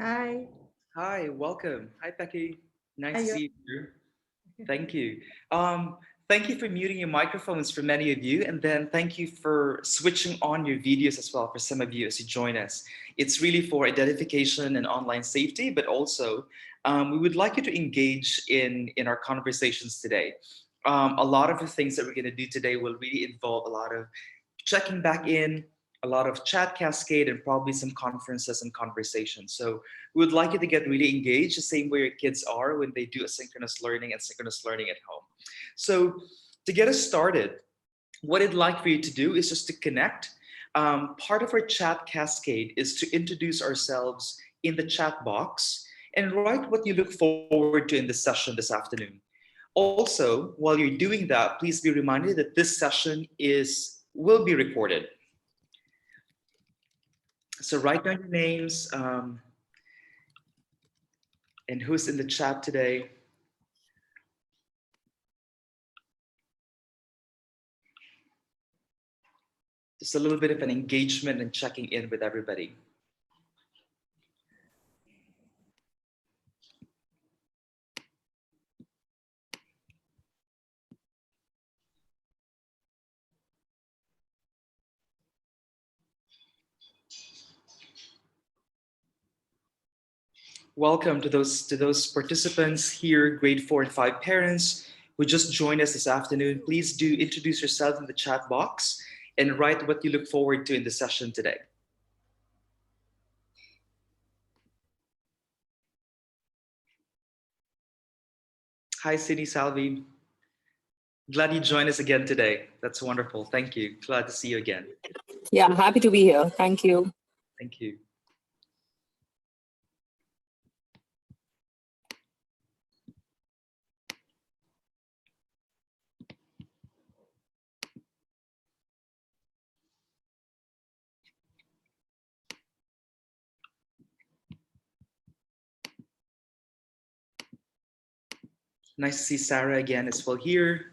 Hi. Hi, welcome. Hi, Becky. Hi, Nice to you. see you here. Thank you. Um, Thank you for muting your microphones for many of you, and then thank you for switching on your videos as well for some of you as you join us. It's really for identification and online safety, but also we would like you to engage in our conversations today. A lot of the things that we're going to do today will really involve a lot of checking back in, a lot of chat cascade, and probably some conferences and conversations. So we would like you to get really engaged the same way your kids are when they do asynchronous learning and synchronous learning at home. So to get us started, what I'd like for you to do is just to connect. Part of our chat cascade is to introduce ourselves in the chat box and write what you look forward to in this session this afternoon. Also, while you're doing that, please be reminded that this session is will be recorded. So write down your names and who's in the chat today. Just a little bit of an engagement and checking in with everybody. Welcome to those participants here, grade 4 and 5 parents who just joined us this afternoon. Please do introduce yourself in the chat box and write what you look forward to in the session today. Hi, Sydney Salvi. Glad you joined us again today. That's wonderful. Thank you. Glad to see you again. Yeah, happy to be here. Thank you. Thank you. Nice to see Sarah again as well here.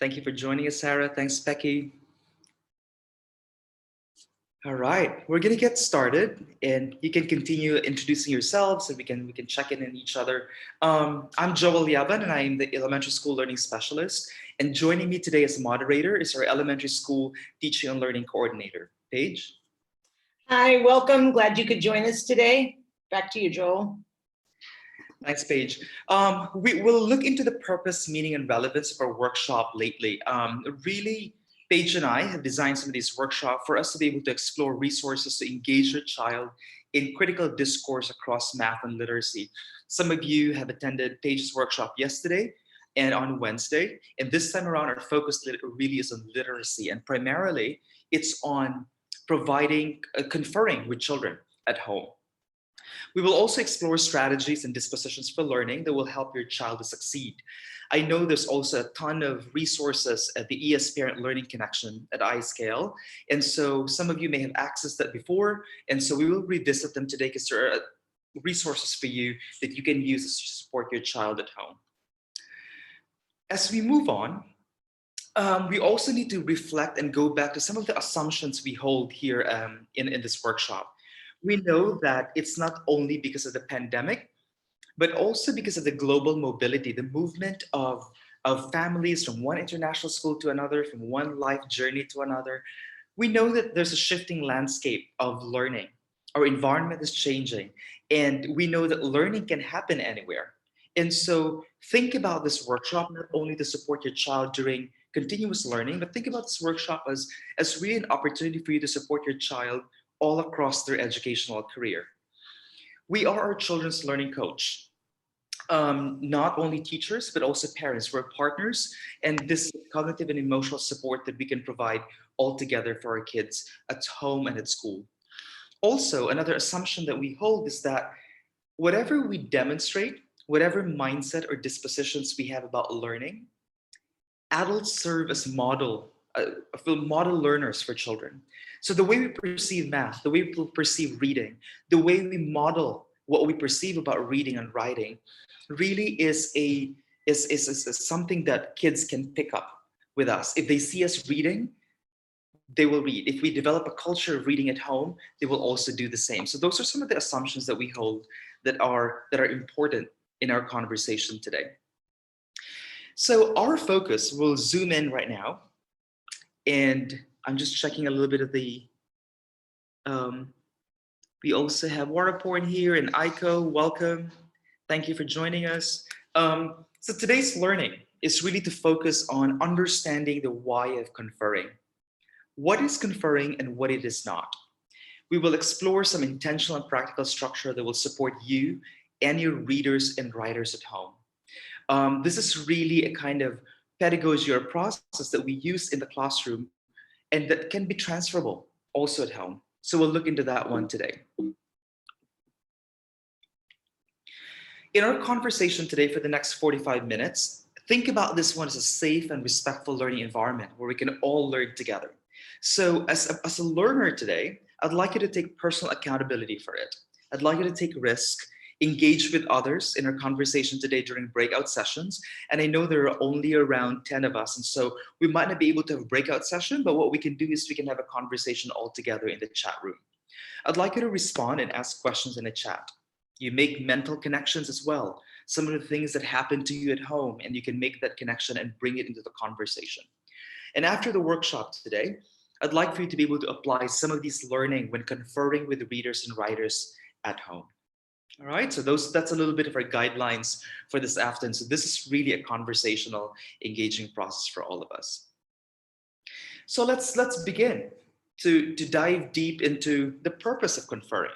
Thank you for joining us, Sarah. Thanks, Becky. All right, we're gonna get started, and you can continue introducing yourselves, and we can check in on each other. I'm Joel Llaban, and I'm the elementary school learning specialist. And joining me today as a moderator is our elementary school teaching and learning coordinator, Paige. Hi, welcome. Glad you could join us today. Back to you, Joel. Thanks, Paige. We will look into the purpose, meaning, and relevance of our workshop lately. Really, Paige and I have designed some of these workshops for us to be able to explore resources to engage your child in critical discourse across math and literacy. Some of you have attended Paige's workshop yesterday and on Wednesday. And this time around, our focus really is on literacy. And primarily, it's on providing, conferring with children at home. We will also explore strategies and dispositions for learning that will help your child to succeed. I know there's also a ton of resources at the ES Parent Learning Connection at ISKL. And so some of you may have accessed that before. And so we will revisit them today because there are resources for you that you can use to support your child at home. As we move on, we also need to reflect and go back to some of the assumptions we hold here in this workshop. We know that it's not only because of the pandemic, but also because of the global mobility, the movement of families from one international school to another, from one life journey to another. We know that there's a shifting landscape of learning. Our environment is changing, and we know that learning can happen anywhere. And so think about this workshop not only to support your child during continuous learning, but think about this workshop as really an opportunity for you to support your child all across their educational career. We are our children's learning coach. Not only teachers, but also parents. We're partners, and this cognitive and emotional support that we can provide all together for our kids at home and at school. Also, another assumption that we hold is that whatever we demonstrate, whatever mindset or dispositions we have about learning, adults serve as model learners for children. So the way we perceive math, the way we perceive reading, the way we model what we perceive about reading and writing, really is something that kids can pick up with us. If they see us reading, they will read. If we develop a culture of reading at home, they will also do the same. So those are some of the assumptions that we hold that are important in our conversation today. So our focus will zoom in right now, and I'm just checking a little bit of the, we also have Waraporn here and Aiko, welcome. Thank you for joining us. So today's learning is really to focus on understanding the why of conferring. What is conferring and what it is not. We will explore some intentional and practical structure that will support you and your readers and writers at home. This is really a kind of pedagogy or process that we use in the classroom and that can be transferable also at home. So we'll look into that one today. In our conversation today for the next 45 minutes, think about this one as a safe and respectful learning environment where we can all learn together. So as a learner today, I'd like you to take personal accountability for it. I'd like you to take risk, engage with others in our conversation today during breakout sessions. And I know there are only around 10 of us, and so we might not be able to have a breakout session, but what we can do is we can have a conversation all together in the chat room. I'd like you to respond and ask questions in the chat. You make mental connections as well. Some of the things that happen to you at home, and you can make that connection and bring it into the conversation. And after the workshop today, I'd like for you to be able to apply some of these learning when conferring with readers and writers at home. All right, so that's a little bit of our guidelines for this afternoon. So this is really a conversational, engaging process for all of us. So let's begin to dive deep into the purpose of conferring.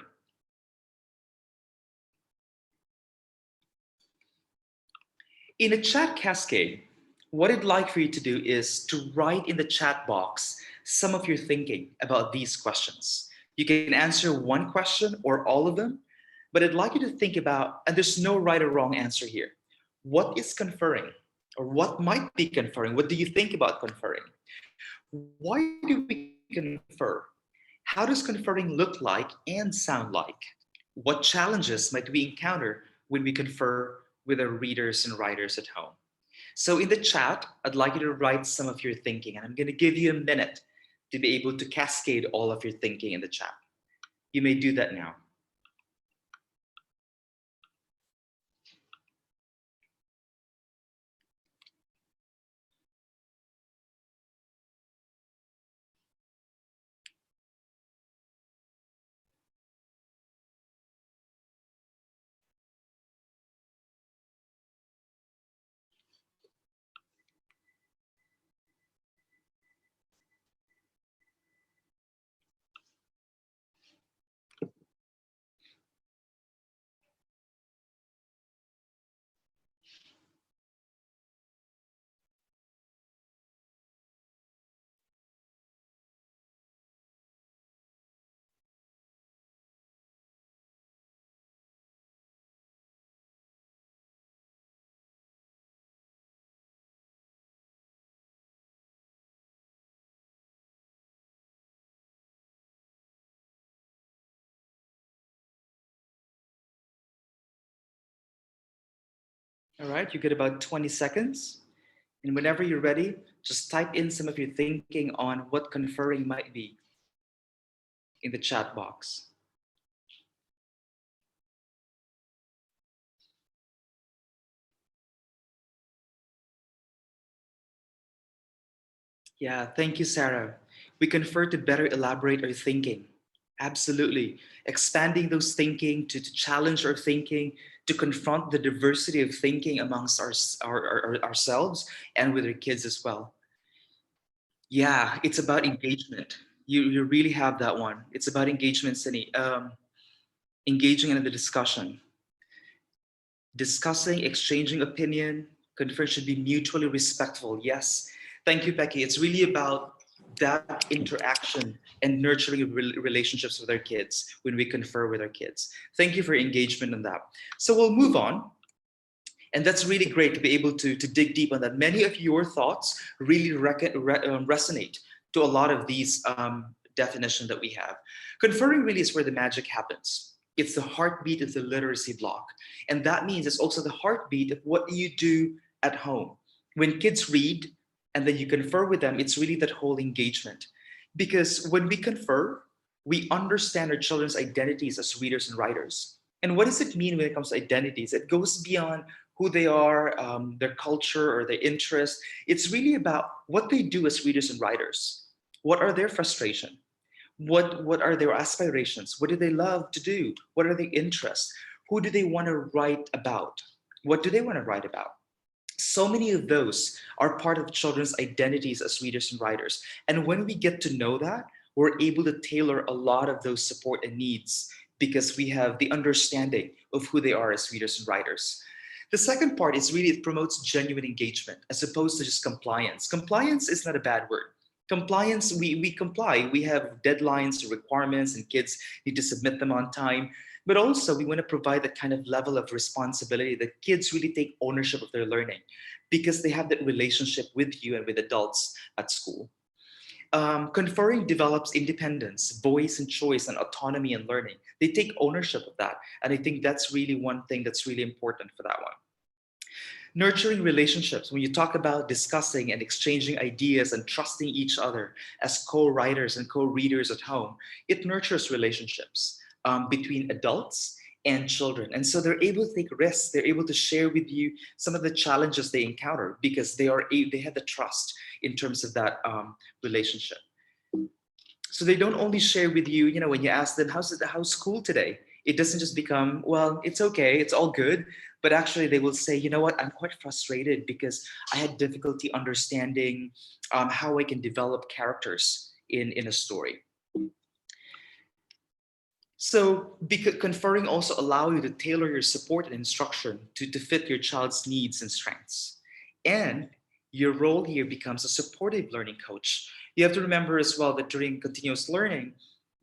In a chat cascade, what I'd like for you to do is to write in the chat box some of your thinking about these questions. You can answer one question or all of them, but I'd like you to think about, and there's no right or wrong answer here. What is conferring? Or what might be conferring? What do you think about conferring? Why do we confer? How does conferring look like and sound like? What challenges might we encounter when we confer with our readers and writers at home? So in the chat, I'd like you to write some of your thinking, and I'm going to give you a minute to be able to cascade all of your thinking in the chat. You may do that now. All right, you get about 20 seconds. And whenever you're ready, just type in some of your thinking on what conferring might be in the chat box. Yeah, thank you, Sarah. We confer to better elaborate our thinking. Absolutely. Expanding those thinking to challenge our thinking, to confront the diversity of thinking amongst ourselves and with our kids as well. Yeah, it's about engagement. You really have that one. It's about engagement, Cindy. Engaging in the discussion. Discussing, exchanging opinion, conference should be mutually respectful. Yes. Thank you, Becky. It's really about that interaction and nurturing relationships with our kids when we confer with our kids. Thank you for your engagement on that. So we'll move on. And that's really great to be able to dig deep on that. Many of your thoughts really resonate to a lot of these definitions that we have. Conferring really is where the magic happens. It's the heartbeat of the literacy block. And that means it's also the heartbeat of what you do at home. When kids read and then you confer with them, it's really that whole engagement. Because when we confer, we understand our children's identities as readers and writers. And what does it mean when it comes to identities? It goes beyond who they are, their culture, or their interest. It's really about what they do as readers and writers. What are their frustrations? What are their aspirations? What do they love to do? What are their interests? Who do they want to write about? What do they want to write about? So many of those are part of children's identities as readers and writers. And when we get to know that, we're able to tailor a lot of those support and needs because we have the understanding of who they are as readers and writers. The second part is really it promotes genuine engagement as opposed to just compliance. Compliance is not a bad word. Compliance, we comply. We have deadlines, requirements, and kids need to submit them on time. But also, we want to provide that kind of level of responsibility that kids really take ownership of their learning because they have that relationship with you and with adults at school. Conferring develops independence, voice and choice, and autonomy in learning. They take ownership of that. And I think that's really one thing that's really important for that one. Nurturing relationships, when you talk about discussing and exchanging ideas and trusting each other as co-writers and co-readers at home, it nurtures relationships between adults and children. And so they're able to take risks. They're able to share with you some of the challenges they encounter because they have the trust in terms of that relationship. So they don't only share with you, when you ask them, how's school today? It doesn't just become, well, it's okay, it's all good. But actually they will say, you know what, I'm quite frustrated because I had difficulty understanding how I can develop characters in a story. So because conferring also allow you to tailor your support and instruction to fit your child's needs and strengths. And your role here becomes a supportive learning coach. You have to remember as well that during continuous learning,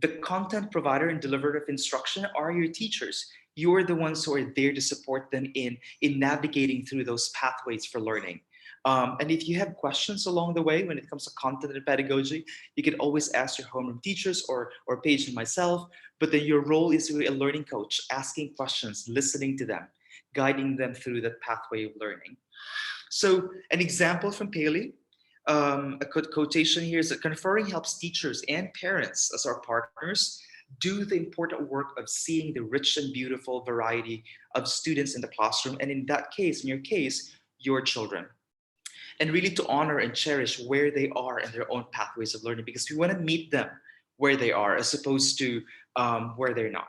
the content provider and deliverer of instruction are your teachers. You are the ones who are there to support them in navigating through those pathways for learning. And if you have questions along the way when it comes to content and pedagogy, you can always ask your homeroom teachers or Paige and myself. But then your role is really a learning coach, asking questions, listening to them, guiding them through the pathway of learning. So an example from Paley, a quotation here is that conferring helps teachers and parents as our partners do the important work of seeing the rich and beautiful variety of students in the classroom. And in that case, in your case, your children. And really to honor and cherish where they are in their own pathways of learning because we want to meet them where they are as opposed to where they're not.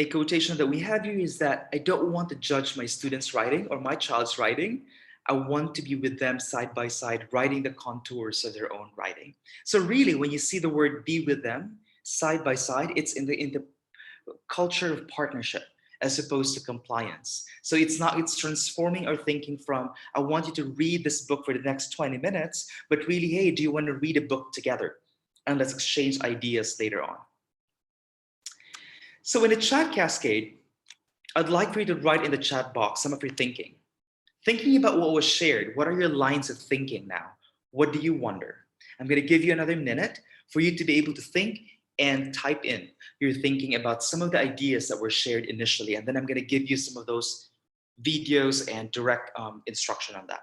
A quotation that we have here is that I don't want to judge my students' writing or my child's writing. I want to be with them side by side, writing the contours of their own writing. So really, when you see the word be with them side by side, it's in the culture of partnership as opposed to compliance. So it's transforming our thinking from, I want you to read this book for the next 20 minutes, but really, hey, do you want to read a book together? And let's exchange ideas later on. So in the chat cascade, I'd like for you to write in the chat box some of your thinking. Thinking about what was shared, what are your lines of thinking now? What do you wonder? I'm going to give you another minute for you to be able to think and type in your thinking about some of the ideas that were shared initially. And then I'm going to give you some of those videos and direct instruction on that.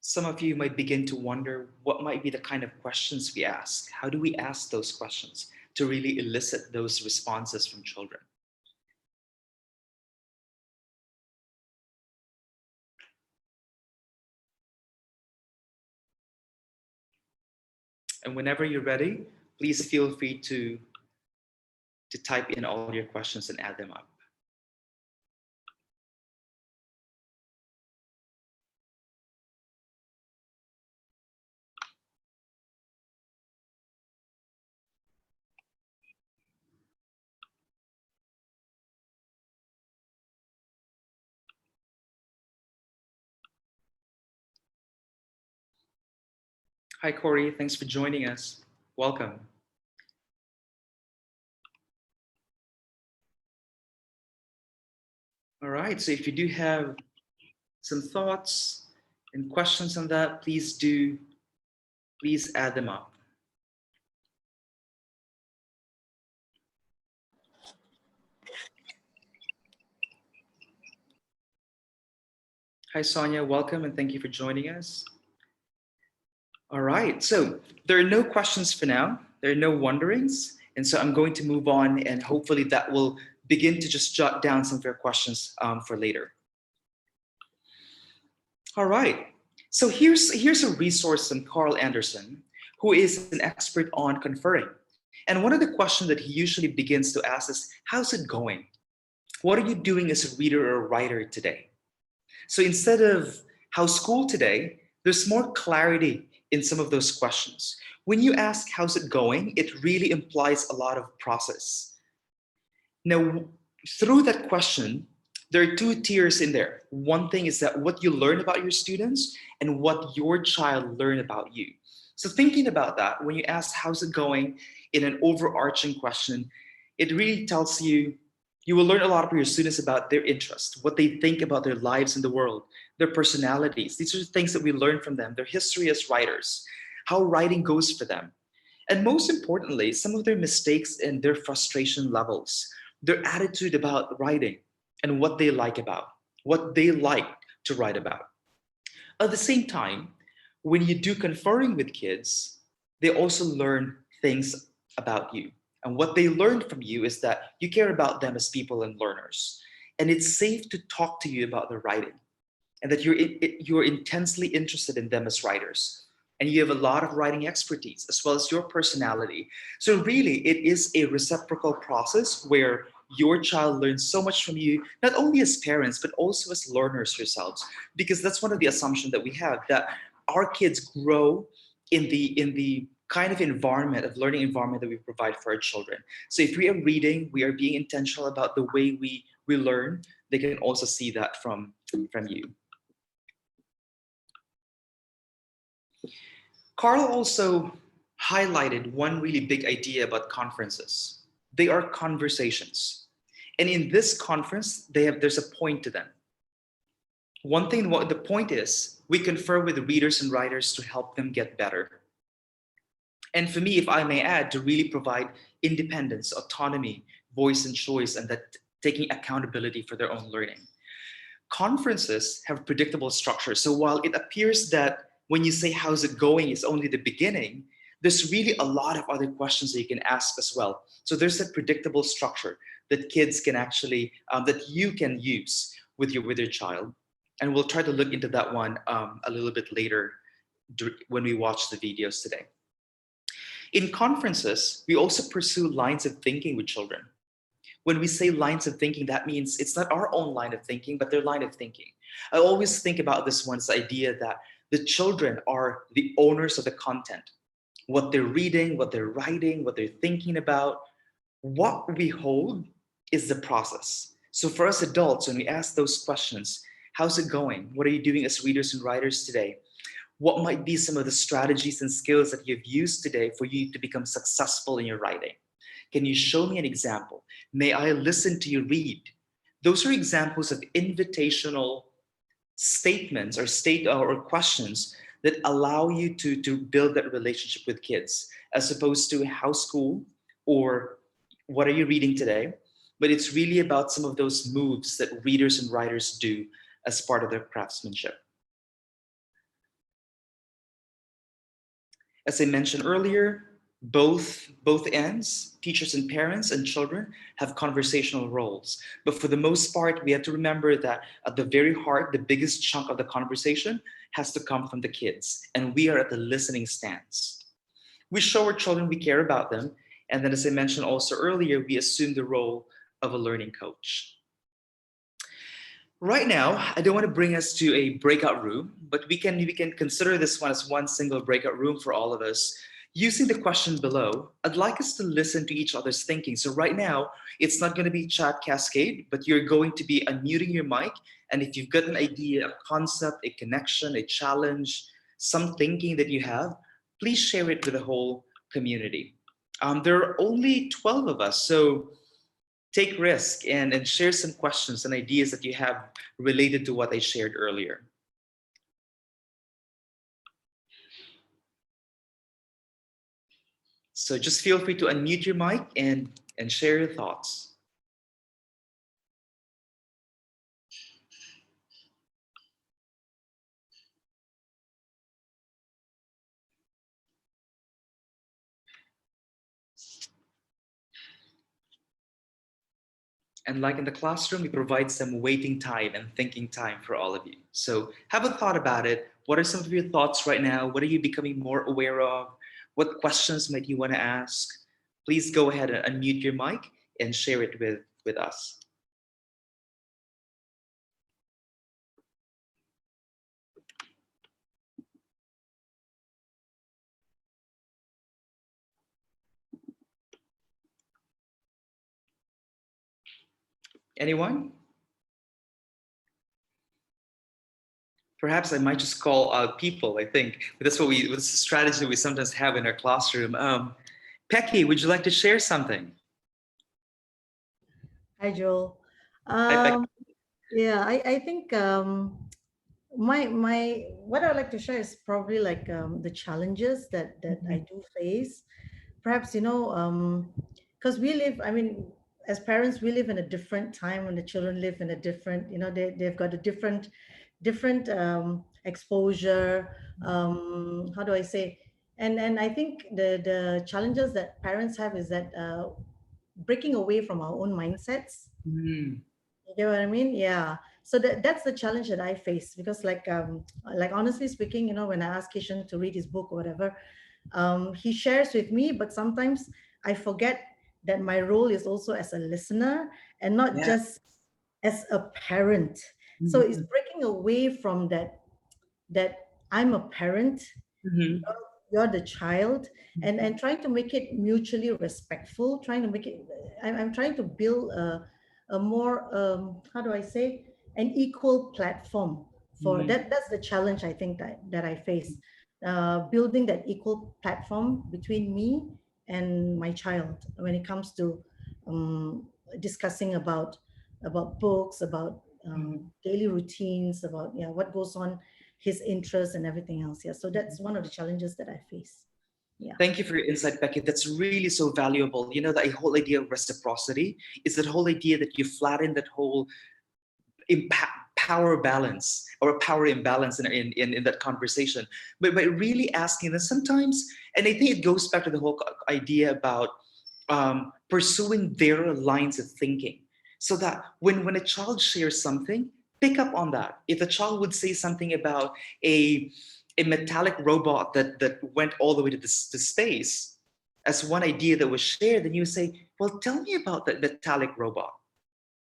Some of you might begin to wonder what might be the kind of questions we ask. How do we ask those questions to really elicit those responses from children? And whenever you're ready, please feel free to type in all your questions and add them up. Hi, Corey. Thanks for joining us. Welcome. All right, so if you do have some thoughts and questions on that, please add them up. Hi, Sonia, welcome and thank you for joining us. All right, so there are no questions for now. There are no wonderings. And so I'm going to move on and hopefully that will begin to just jot down some of your questions for later. All right, so here's a resource from Carl Anderson, who is an expert on conferring. And one of the questions that he usually begins to ask is, how's it going? What are you doing as a reader or a writer today? So instead of how's school today, there's more clarity in some of those questions. When you ask how's it going, it really implies a lot of process. Now, through that question, there are two tiers in there. One thing is that what you learn about your students and what your child learned about you. So thinking about that, when you ask how's it going in an overarching question, it really tells you, you will learn a lot about your students about their interests, what they think about their lives in the world, their personalities. These are things that we learn from them, their history as writers, how writing goes for them. And most importantly, some of their mistakes and their frustration levels, their attitude about writing and what they like to write about. At the same time, when you do conferring with kids, they also learn things about you. And what they learn from you is that you care about them as people and learners. And it's safe to talk to you about their writing and that you're intensely interested in them as writers. And you have a lot of writing expertise as well as your personality. So really, it is a reciprocal process where your child learns so much from you, not only as parents, but also as learners yourselves. Because that's one of the assumptions that we have, that our kids grow in the kind of environment, of learning environment that we provide for our children. So if we are reading, we are being intentional about the way we learn, they can also see that from you. Carl also highlighted one really big idea about conferences. They are conversations. And in this conference, there's a point to them. One thing, what the point is, we confer with readers and writers to help them get better. And for me, if I may add, to really provide independence, autonomy, voice and choice, and that taking accountability for their own learning. Conferences have predictable structure. So while it appears that when you say how's it going is only the beginning, there's really a lot of other questions that you can ask as well. So there's a predictable structure that kids can actually, that you can use with your child. And we'll try to look into that one a little bit later when we watch the videos today. In conferences, we also pursue lines of thinking with children. When we say lines of thinking, that means it's not our own line of thinking, but their line of thinking. I always think about this one, this idea that the children are the owners of the content. What they're reading, what they're writing, what they're thinking about. What we hold is the process. So for us adults, when we ask those questions, how's it going? What are you doing as readers and writers today? What might be some of the strategies and skills that you've used today for you to become successful in your writing? Can you show me an example? May I listen to you read? Those are examples of invitational statements or questions that allow you to build that relationship with kids, as opposed to how's school or what are you reading today? But it's really about some of those moves that readers and writers do as part of their craftsmanship. As I mentioned earlier, both ends, teachers and parents and children, have conversational roles. But for the most part, we have to remember that at the very heart, the biggest chunk of the conversation has to come from the kids. And we are at the listening stance. We show our children we care about them. And then, as I mentioned also earlier, we assume the role of a learning coach. Right now, I don't want to bring us to a breakout room, but we can consider this one as one single breakout room for all of us. Using the question below, I'd like us to listen to each other's thinking. So right now, it's not going to be chat cascade, but you're going to be unmuting your mic. And if you've got an idea, a concept, a connection, a challenge, some thinking that you have, please share it with the whole community. There are only 12 of us, so take risk and share some questions and ideas that you have related to what I shared earlier. So just feel free to unmute your mic and share your thoughts. And like in the classroom, we provide some waiting time and thinking time for all of you. So have a thought about it. What are some of your thoughts right now? What are you becoming more aware of? What questions might you want to ask? Please go ahead and unmute your mic and share it with us. Anyone? Perhaps I might just call out people, I think. That's that's the strategy we sometimes have in our classroom. Pecky, would you like to share something? Hi, Joel. Hi, Pecky. Yeah, I think my what I would like to share is probably like the challenges that I do face. Perhaps because we live. I mean, as parents, we live in a different time, and the children live in a different. They've got a different exposure. How do I say? And I think the challenges that parents have is that breaking away from our own mindsets. Mm. You get what I mean? Yeah. So that's the challenge that I face, because like honestly speaking, when I ask Kishan to read his book or whatever, he shares with me, but sometimes I forget that my role is also as a listener and not Yeah. just as a parent. So it's breaking away from that I'm a parent, Mhm. you're the child, and trying to make it mutually respectful, trying to make it, I'm trying to build a more how do I say, an equal platform for that. That's the challenge I think that I face, building that equal platform between me and my child when it comes to discussing about books, about daily routines, about what goes on, his interests and everything else. Yeah, so that's one of the challenges that I face. Yeah. Thank you for your insight, Becky. That's really so valuable. You know, the whole idea of reciprocity is that whole idea that you flatten that whole power balance or power imbalance in that conversation. But by really asking them sometimes, and I think it goes back to the whole idea about pursuing their lines of thinking, so that when a child shares something, pick up on that. If a child would say something about a metallic robot that went all the way to space as one idea that was shared, then you say, well, tell me about that metallic robot.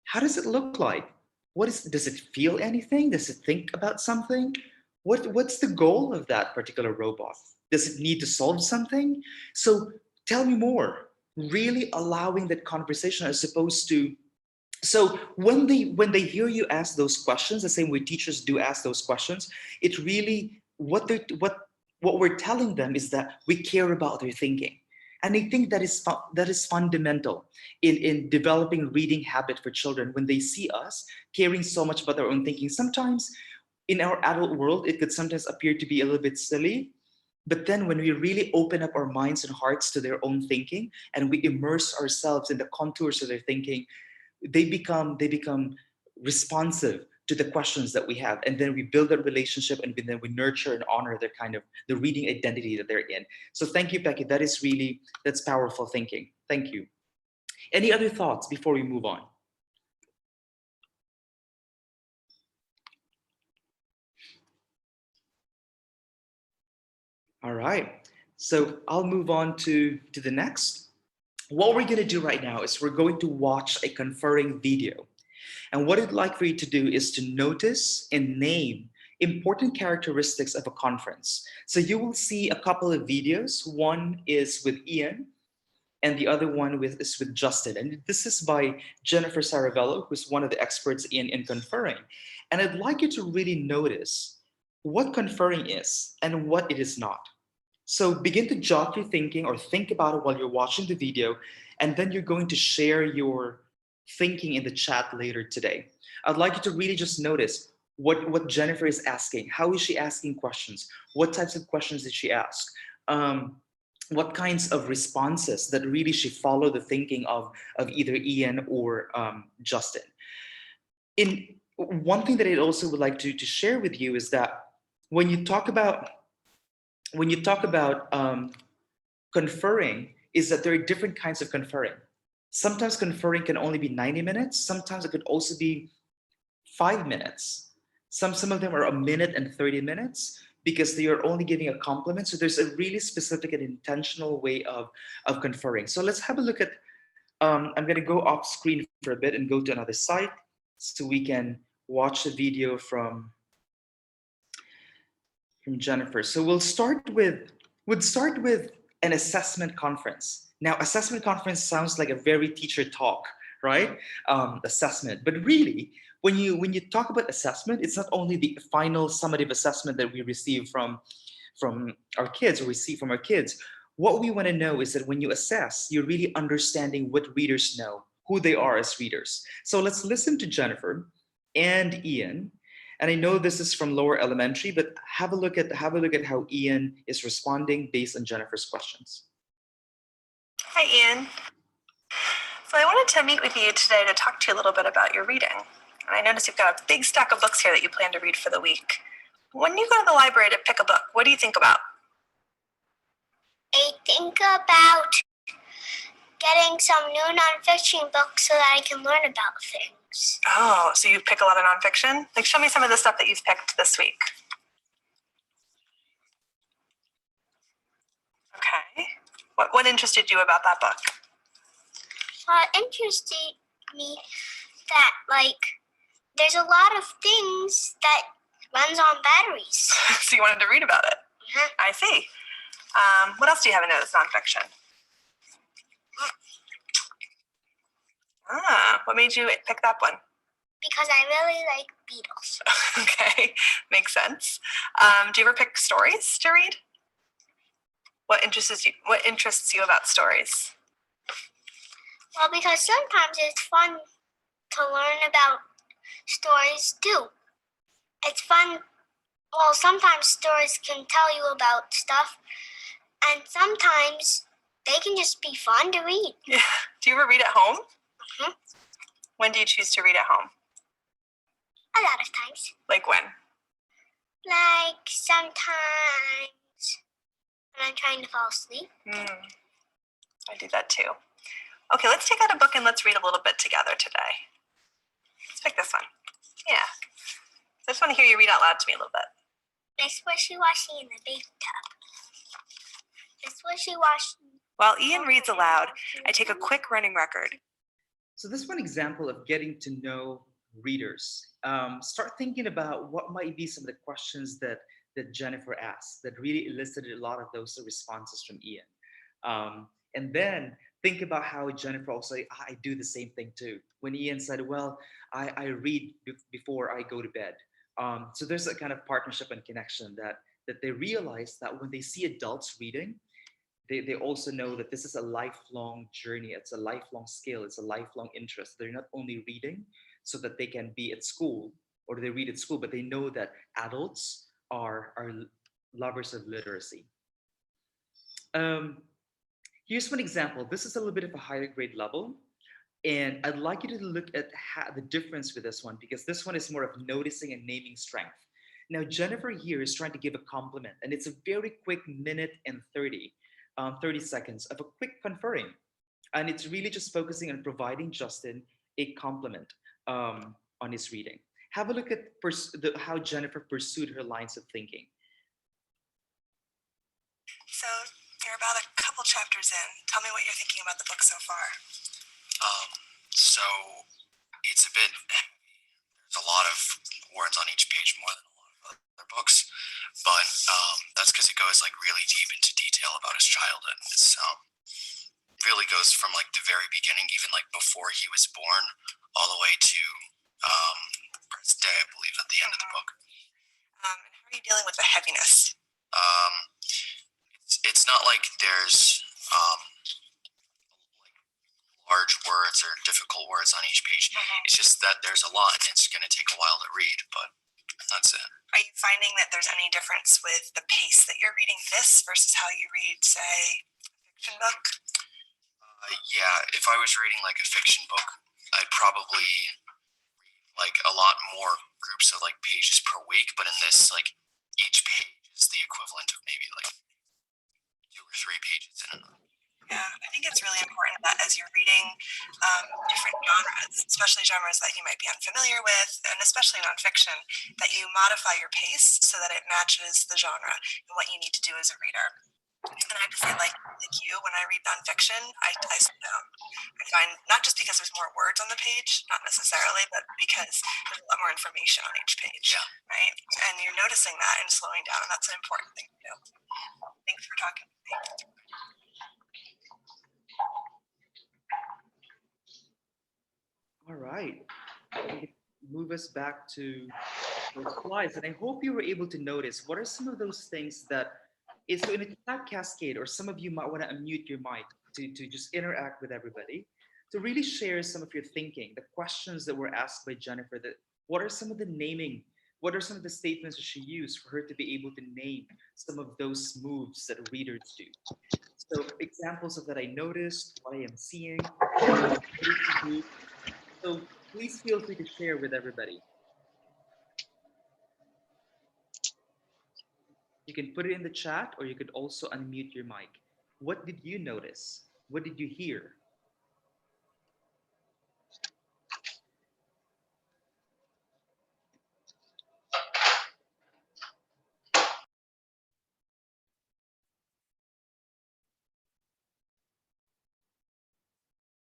How does it look like? Does it feel anything? Does it think about something? What's the goal of that particular robot? Does it need to solve something? So tell me more. Really allowing that conversation as opposed to, so when they hear you ask those questions, the same way teachers do ask those questions, it really what we're telling them is that we care about their thinking. And I think that is fundamental in developing reading habit for children. When they see us caring so much about their own thinking, sometimes in our adult world, it could sometimes appear to be a little bit silly. But then when we really open up our minds and hearts to their own thinking and we immerse ourselves in the contours of their thinking, they become responsive to the questions that we have, and then we build that relationship, and then we nurture and honor their kind of the reading identity that they're in. So thank you, Becky. That's powerful thinking. Thank you. Any other thoughts before we move on? All right, so I'll move on to the next. What we're going to do right now is we're going to watch a conferring video. And what I'd like for you to do is to notice and name important characteristics of a conference. So you will see a couple of videos. One is with Ian, and the other one is with Justin. And this is by Jennifer Saravello, who's one of the experts in conferring. And I'd like you to really notice what conferring is and what it is not. So begin to jot your thinking or think about it while you're watching the video, and then you're going to share your thinking in the chat later today. I'd like you to really just notice what Jennifer is asking. How is she asking questions? What types of questions did she ask? What kinds of responses that really she followed the thinking of either Ian or Justin. In one thing that I also would like to share with you is that when you talk about conferring, is that there are different kinds of conferring. Sometimes conferring can only be 90 minutes. Sometimes it could also be 5 minutes. Some of them are 1 minute and 30 minutes because they are only giving a compliment. So there's a really specific and intentional way of conferring. So let's have a look at, I'm going to go off screen for a bit and go to another site so we can watch the video from Jennifer. So we'll start with an assessment conference. Now, assessment conference sounds like a very teacher talk, right? Assessment, but really, when you talk about assessment, it's not only the final summative assessment that we receive from our kids or receive from our kids. What we want to know is that when you assess, you're really understanding what readers know, who they are as readers. So let's listen to Jennifer and Ian. And I know this is from lower elementary, but have a look at how Ian is responding based on Jennifer's questions. Hi, Ian. So I wanted to meet with you today to talk to you a little bit about your reading. And I noticed you've got a big stack of books here that you plan to read for the week. When you go to the library to pick a book, what do you think about? I think about getting some new nonfiction books so that I can learn about things. Oh, so you pick a lot of nonfiction? Like, show me some of the stuff that you've picked this week. Okay. What interested you about that book? Well, it interested me that, there's a lot of things that runs on batteries. So you wanted to read about it? Mhm. I see. What else do you have in there that's nonfiction? What made you pick that one? Because I really like Beatles. Okay, makes sense. Do you ever pick stories to read? What interests you about stories? Well, because sometimes it's fun to learn about stories too. It's fun. Well, sometimes stories can tell you about stuff, and sometimes they can just be fun to read. Yeah. Do you ever read at home? Mhm. When do you choose to read at home? A lot of times. Like when? Like sometimes when I'm trying to fall asleep. I do that too. Okay, let's take out a book and let's read a little bit together today. Let's pick this one. Yeah. So I just want to hear you read out loud to me a little bit. Miss Wishy-Washy in the big tub. Miss Wishy-Washy. While Ian reads aloud, I take a quick running record. So this is one example of getting to know readers. Start thinking about what might be some of the questions that Jennifer asked that really elicited a lot of those responses from Ian. And then think about how Jennifer also, I do the same thing too. When Ian said, well, I read before I go to bed. So there's a kind of partnership and connection that they realize that when they see adults reading, they also know that this is a lifelong journey. It's a lifelong skill. It's a lifelong interest. They're not only reading so that they can be at school or they read at school, but they know that adults are lovers of literacy. Here's one example. This is a little bit of a higher grade level. And I'd like you to look at the difference with this one, because this one is more of noticing and naming strength. Now, Jennifer here is trying to give a compliment, and it's a very quick minute and 30 seconds of a quick conferring. And it's really just focusing on providing Justin a compliment on his reading. Have a look at how Jennifer pursued her lines of thinking. So you're about a couple chapters in. Tell me what you're thinking about the book so far. So it's a bit heavy. There's a lot of words on each page, more than a lot of other books, but that's because it goes really deep into detail about his childhood. It's really goes from the very beginning, even before he was born, all the way to present day, I believe, at the end of the book. And how are you dealing with the heaviness? it's not like there's like large words or difficult words on each page. It's just that there's a lot and it's going to take a while to read, but that's it. Are you finding that there's any difference with the pace that you're reading this versus how you read, say, a fiction book? Yeah, if I was reading like a fiction book, I'd probably read like a lot more groups of like pages per week, but in this, like each page is the equivalent of maybe like 2 or 3 pages in another. Yeah, I think it's really important that as you're reading different genres, especially genres that you might be unfamiliar with, and especially nonfiction, that you modify your pace so that it matches the genre and what you need to do as a reader. And I have to say, like you, when I read nonfiction, I slow down. I find not just because there's more words on the page, not necessarily, but because there's a lot more information on each page, right? And you're noticing that and slowing down, and that's an important thing to do. Thanks for talking to me. All right. Move us back to those slides. And I hope you were able to notice what are some of those things that is so in a chat cascade, or some of you might want to unmute your mic to just interact with everybody, to really share some of your thinking, the questions that were asked by Jennifer, that what are some of the naming, what are some of the statements that she used for her to be able to name some of those moves that readers do. So examples of that I noticed, what I am seeing. So please feel free to share with everybody. You can put it in the chat, or you could also unmute your mic. What did you notice? What did you hear?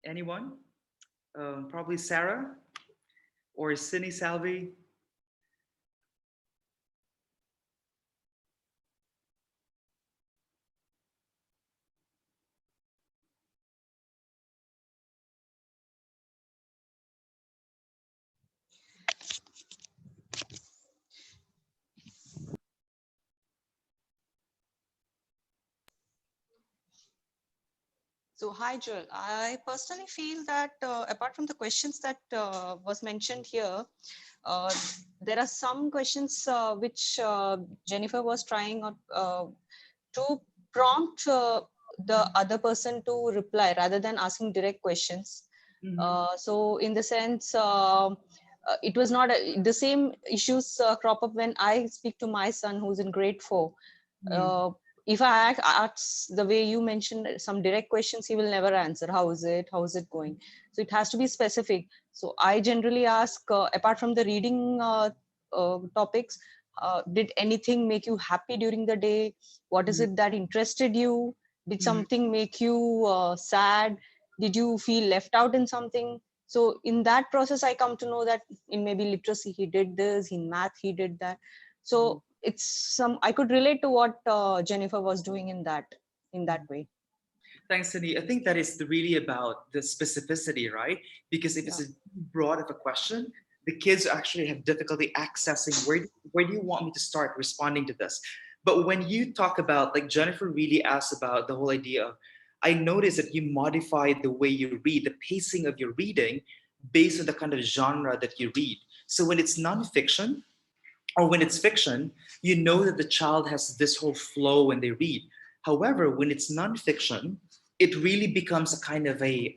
Anyone? Probably Sarah or Cindy Salvi. So hi, Joel. I personally feel that apart from the questions that was mentioned here, there are some questions which Jennifer was trying to prompt the other person to reply rather than asking direct questions. So in the sense, it was not the same issues crop up when I speak to my son who's in grade 4. If I ask the way you mentioned some direct questions, he will never answer. How is it? How is it going? So it has to be specific. So I generally ask, apart from the reading topics, did anything make you happy during the day? What is it that interested you? Did something make you sad? Did you feel left out in something? So in that process, I come to know that in maybe literacy, he did this, in math, he did that. So it's I could relate to what Jennifer was doing in that way. Thanks, Cindy. I think that is really about the specificity, right? Because if it's a broad of a question, the kids actually have difficulty accessing where do you want me to start responding to this? But when you talk about, like Jennifer really asked about the whole idea of, I noticed that you modified the way you read, the pacing of your reading based on the kind of genre that you read. So when it's nonfiction, or when it's fiction, you know that the child has this whole flow when they read. However, when it's nonfiction, it really becomes a kind of a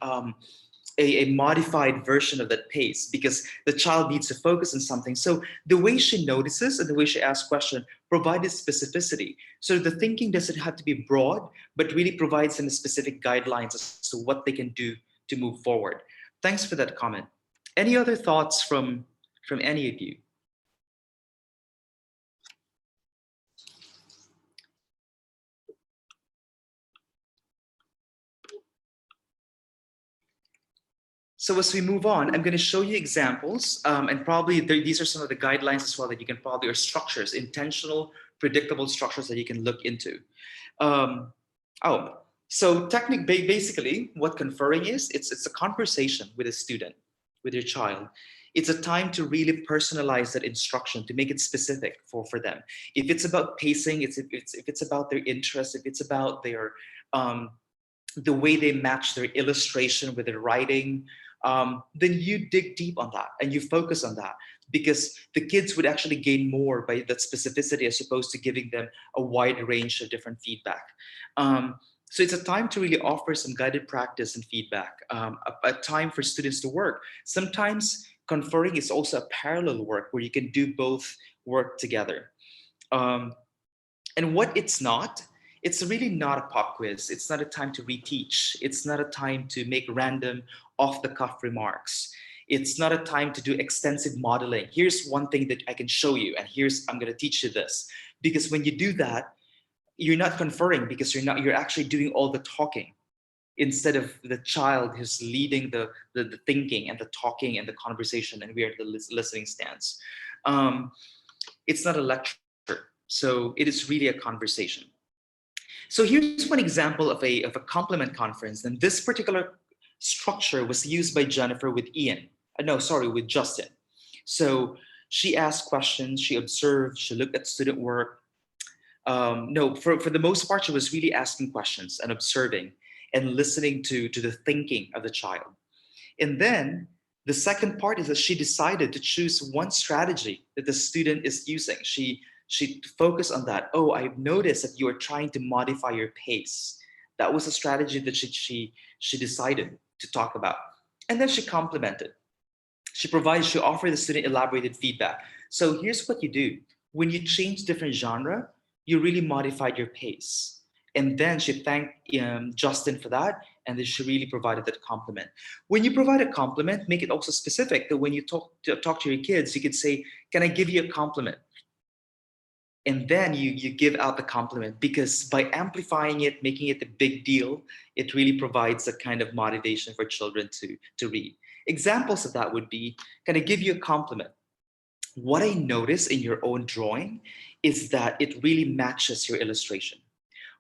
modified version of that pace, because the child needs to focus on something. So the way she notices and the way she asks questions provided specificity. So the thinking doesn't have to be broad, but really provides them specific guidelines as to what they can do to move forward. Thanks for that comment. Any other thoughts from any of you? So as we move on, I'm going to show you examples, and probably these are some of the guidelines as well that you can probably, or structures, intentional, predictable structures that you can look into. So basically what conferring is, it's a conversation with a student, with your child. It's a time to really personalize that instruction, to make it specific for them. If it's about pacing, if it's about their interest, if it's about their the way they match their illustration with their writing, then you dig deep on that and you focus on that, because the kids would actually gain more by that specificity as opposed to giving them a wide range of different feedback. So it's a time to really offer some guided practice and feedback, a time for students to work. Sometimes conferring is also a parallel work where you can do both work together. And what it's really not a pop quiz. It's not a time to reteach. It's not a time to make random off-the-cuff remarks. It's not a time to do extensive modeling. Here's one thing that I can show you, and I'm going to teach you this. Because when you do that, you're not conferring, because you're actually doing all the talking instead of the child who's leading the thinking and the talking and the conversation, and we are at the listening stance. It's not a lecture, so it is really a conversation. So here's one example of a compliment conference, and this particular structure was used by Jennifer with with Justin. So she asked questions, she observed, she looked at student work. For the most part, she was really asking questions and observing and listening to the thinking of the child. And then the second part is that she decided to choose one strategy that the student is using. She focused on that. Oh, I've noticed that you are trying to modify your pace. That was a strategy that she decided to talk about. And then she complimented. She offered the student elaborated feedback. So here's what you do. When you change different genre, you really modified your pace. And then she thanked Justin for that, and then she really provided that compliment. When you provide a compliment, make it also specific, that when you talk to your kids, you could say, can I give you a compliment? And then you give out the compliment, because by amplifying it, making it a big deal, it really provides a kind of motivation for children to read. Examples of that would be, can I give you a compliment? What I notice in your own drawing is that it really matches your illustration.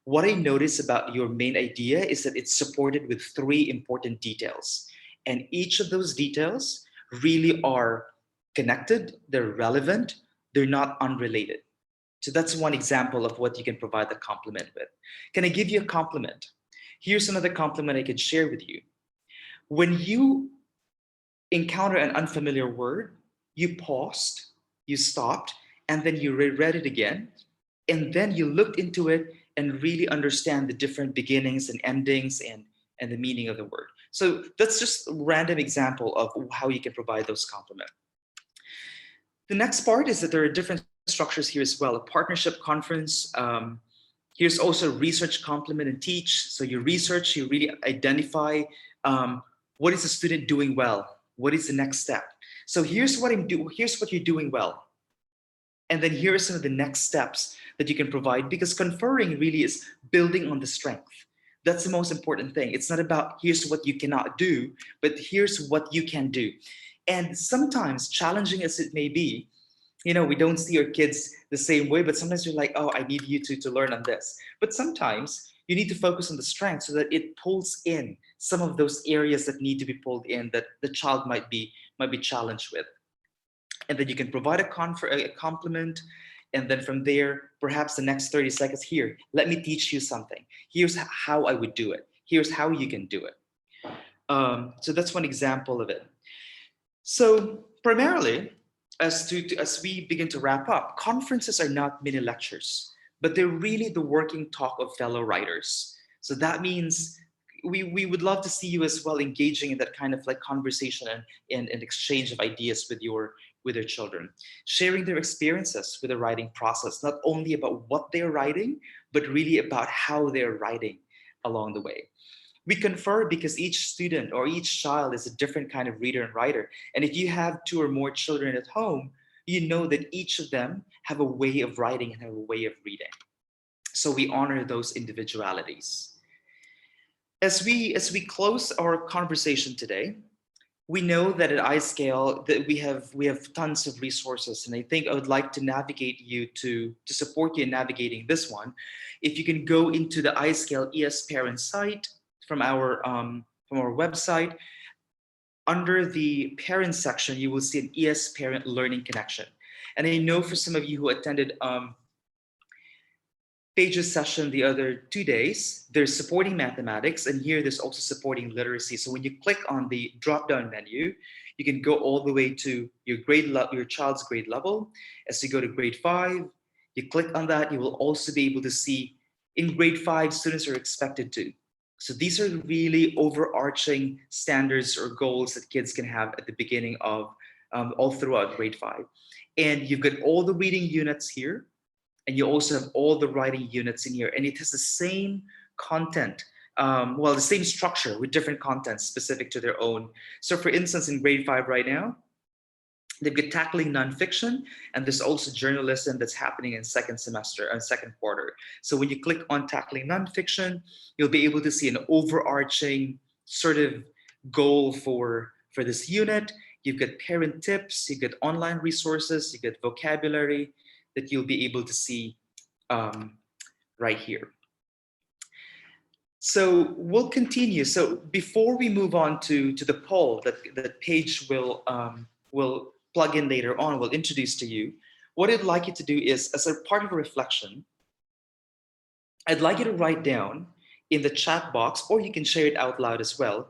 What I notice about your main idea is that it's supported with 3 important details. And each of those details really are connected, they're relevant, they're not unrelated. So that's one example of what you can provide the compliment with. Can I give you a compliment? Here's another compliment I could share with you. When you encounter an unfamiliar word, you paused, you stopped, and then you read it again, and then you looked into it and really understand the different beginnings and endings and the meaning of the word. So that's just a random example of how you can provide those compliments. The next part is that there are different structures here as well. A partnership conference. Here's also research, complement, and teach. So you research, you really identify what is the student doing well? What is the next step? So here's what you're doing well. And then here are some of the next steps that you can provide, because conferring really is building on the strength. That's the most important thing. It's not about here's what you cannot do, but here's what you can do. And sometimes, challenging as it may be, we don't see our kids the same way, but sometimes you're like, oh, I need you to learn on this. But sometimes you need to focus on the strength so that it pulls in some of those areas that need to be pulled in that the child might be challenged with. And then you can provide a compliment. And then from there, perhaps the next 30 seconds, here, let me teach you something. Here's how I would do it. Here's how you can do it. So that's one example of it. So primarily, as we begin to wrap up, conferences are not mini lectures, but they're really the working talk of fellow writers. So that means we would love to see you as well engaging in that kind of like conversation and exchange of ideas with your children, sharing their experiences with the writing process, not only about what they're writing, but really about how they're writing along the way. We confer because each student or each child is a different kind of reader and writer. And if you have 2 or more children at home, you know that each of them have a way of writing and have a way of reading. So we honor those individualities. As we close our conversation today, we know that at ISKL that we have tons of resources, and I think I would like to navigate you to support you in navigating this one. If you can go into the ISKL ES Parent site from our website, under the parent section, you will see an ES Parent Learning Connection. And I know for some of you who attended Paige's session the other 2 days, there's supporting mathematics, and here there's also supporting literacy. So when you click on the drop-down menu, you can go all the way to your your child's grade level. As you go to grade 5, you click on that, you will also be able to see in grade 5, students are expected to. So these are really overarching standards or goals that kids can have at the beginning of all throughout grade 5. And you've got all the reading units here, and you also have all the writing units in here, and it has the same content, the same structure with different contents specific to their own. So for instance, in grade 5 right now, they've got tackling nonfiction, and there's also journalism that's happening in second semester and second quarter. So when you click on tackling nonfiction, you'll be able to see an overarching sort of goal for this unit. You've got parent tips, you've got online resources, you've got vocabulary that you'll be able to see right here. So we'll continue. So before we move on to the poll that Paige will plug in later on, will introduce to you, what I'd like you to do is, as a part of a reflection, I'd like you to write down in the chat box, or you can share it out loud as well,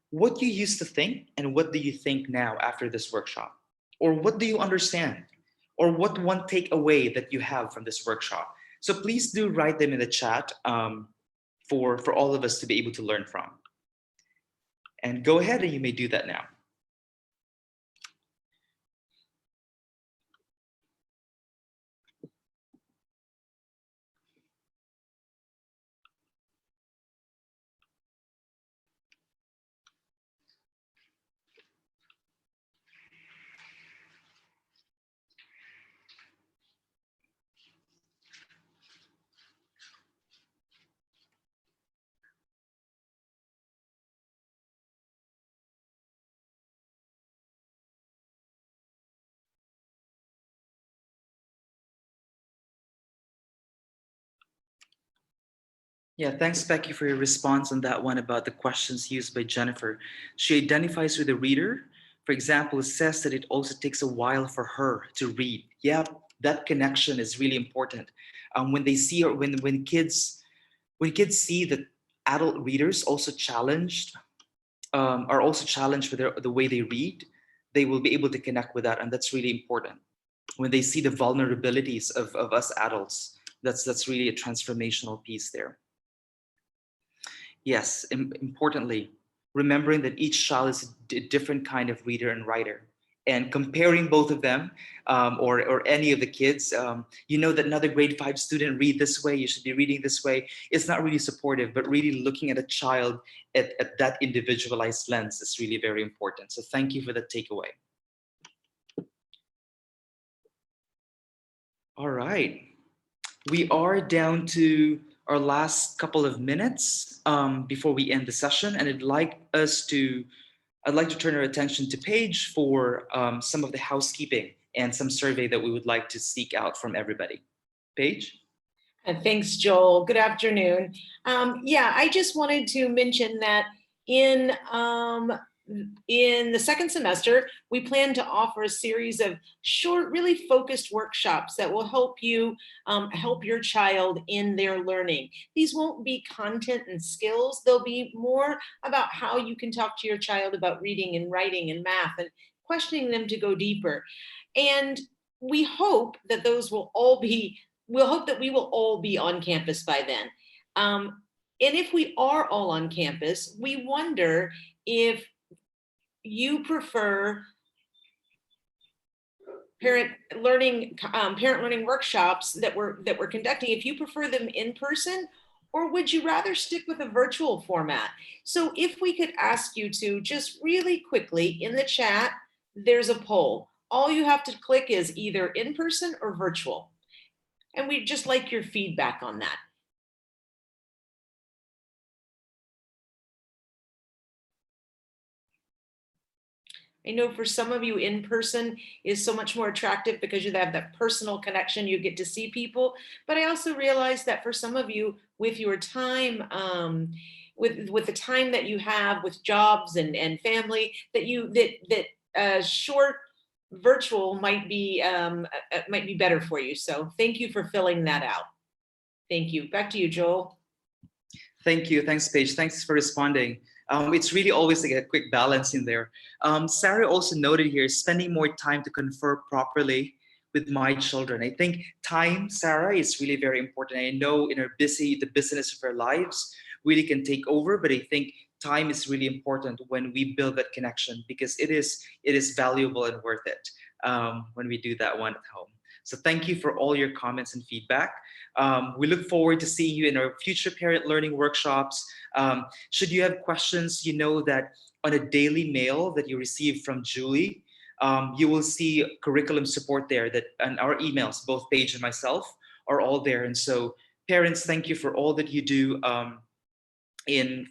what you used to think and what do you think now after this workshop? Or what do you understand? Or what one takeaway that you have from this workshop? So please do write them in the chat for all of us to be able to learn from. And go ahead and you may do that now. Yeah, thanks, Becky, for your response on that one about the questions used by Jennifer. She identifies with the reader. For example, it says that it also takes a while for her to read. Yeah, that connection is really important. When they see, or when kids see that adult readers also challenged, are also challenged with the way they read, they will be able to connect with that, and that's really important. When they see the vulnerabilities of us adults, that's really a transformational piece there. Yes, importantly, remembering that each child is a different kind of reader and writer, and comparing both of them or any of the kids, you know that another grade 5 student read this way, you should be reading this way. It's not really supportive, but really looking at a child at that individualized lens is really very important. So thank you for the takeaway. All right, we are down to our last couple of minutes before we end the session, and I'd like to turn our attention to Paige for some of the housekeeping and some survey that we would like to seek out from everybody. Paige? Thanks, Joel. Good afternoon. Yeah, I just wanted to mention that in the second semester, we plan to offer a series of short, really focused workshops that will help you help your child in their learning. These won't be content and skills. They'll be more about how you can talk to your child about reading and writing and math and questioning them to go deeper. And we hope that those will all be, we'll hope that we will all be on campus by then. And if we are all on campus, we wonder if you prefer parent learning workshops that we're conducting, if you prefer them in person, or would you rather stick with a virtual format? So if we could ask you to just really quickly in the chat, there's a poll. All you have to click is either in person or virtual. And we'd just like your feedback on that. I know for some of you in person is so much more attractive because you have that personal connection, you get to see people. But I also realize that for some of you with your time with the time that you have with jobs and family, that short virtual might be better for you. So thank you for filling that out. Thank you. Back to you, Joel. Thank you. Thanks, Paige. Thanks for responding. It's really always like a quick balance in there. Sarah also noted here, spending more time to confer properly with my children. I think time, Sarah, is really very important. I know in our the busyness of our lives really can take over, but I think time is really important when we build that connection, because it is valuable and worth it when we do that one at home. So thank you for all your comments and feedback. We look forward to seeing you in our future parent learning workshops. Should you have questions, you know that on a daily mail that you receive from Julie, you will see curriculum support there, and our emails, both Paige and myself, are all there. And so parents, thank you for all that you do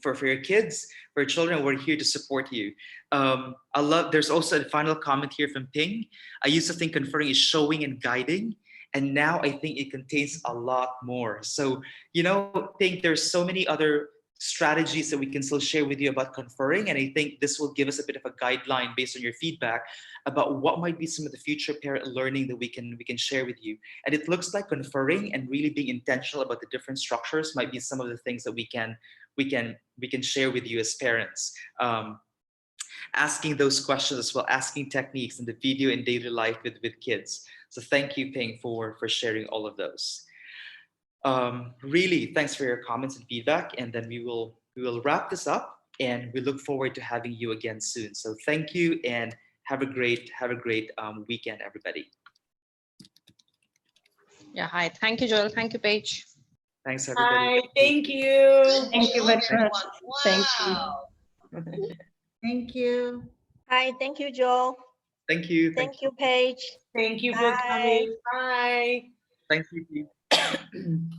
for your kids, for your children. We're here to support you. There's also a final comment here from Ping. I used to think conferring is showing and guiding, and now I think it contains a lot more. So, Ping, there's so many other strategies that we can still share with you about conferring, and I think this will give us a bit of a guideline based on your feedback about what might be some of the future parent learning that we can share with you. And it looks like conferring and really being intentional about the different structures might be some of the things that we can share with you as parents. Asking those questions as well, asking techniques in the video and daily life with kids. So thank you, Ping, for sharing all of those. Really, thanks for your comments and feedback. And then we will wrap this up, and we look forward to having you again soon. So thank you, and have a great weekend, everybody. Yeah, hi. Thank you, Joel. Thank you, Paige. Thanks, everybody. Hi, thank you. Thank you very much. Thank you. Wow. Thank you. Hi, thank you, Joel. Thank you. Thank you, Paige. Thank you for Bye. coming. Bye. Thank you.